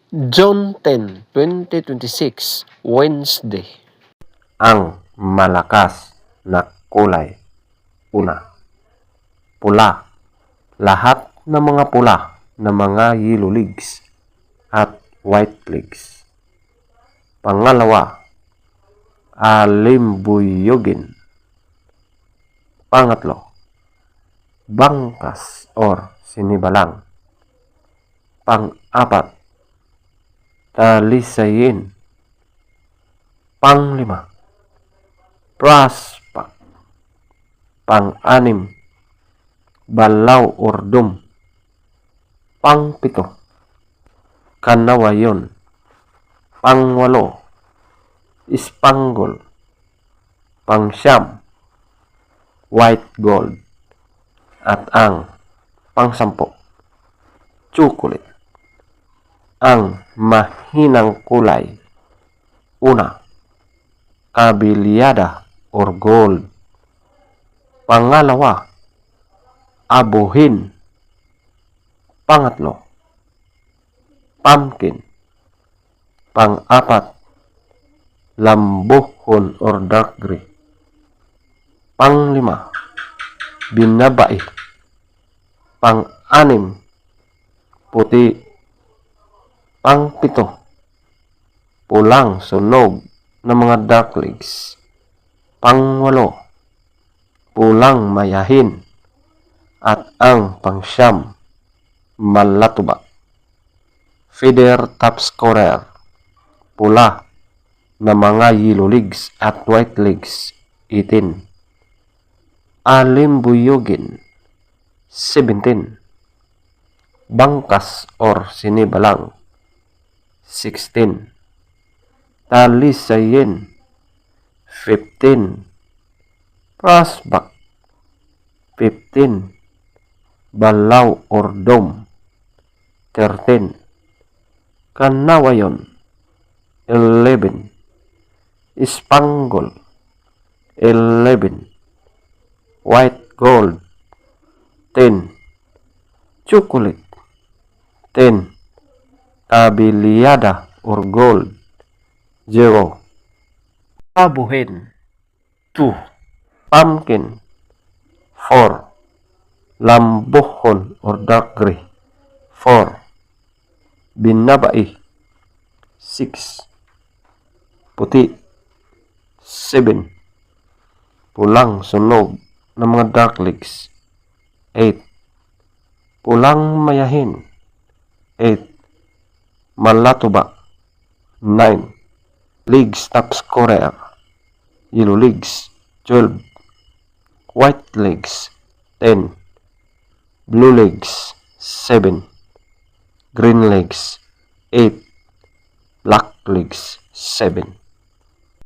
John 10, 2026, Wednesday. Ang malakas na kulay. Una, pula. Lahat ng mga pula na mga yellow legs at white legs. Pangalawa, alimbuyugin. Pangatlo, bangkas or sinibalang. Pang-apat, talisayin. Panglima, praspak. Pang-anim, balaw or dum. Pang-pito, kanawayon. Pang-walo, ispanggol. Pang-siyam, white gold. At ang pang-sampo, chocolate. Ang mahinang kulay. Una, kabilyada or gold. Pangalawa, abuhin. Pangatlo, pumpkin. Pang-apat, lambuhon or dark gray. Panglima, binabai. Pang-anim, puti. Pang-pito, pulang sunog ng mga dark legs. Pang-walo, pulang mayahin. At ang pang-siyam, malatuba. Feather top scorer, pula na mga yellow legs at white legs, 18. Alimbuyugin, 17. Bangkas or sinibalang, 16. Talisayin, 15. Prasbak, 15. Balaw or dome, 13. Kanawayon, 11. Ispanggol, 11. White gold, 10. Chocolate, 10. Kabilyada or gold, 0. Abuhin, 2. Pumpkin, 4. Lambuhon or dark gray, 4. Binabai, 6. Puti, 7. Pulang sunog ng mga dark legs, 8. Pulang mayahin, 8. Malatuba, 9. Legs top scorer, yellow legs, 12. White legs, 10. Blue legs, 7. Green legs, 8. Black legs, 7.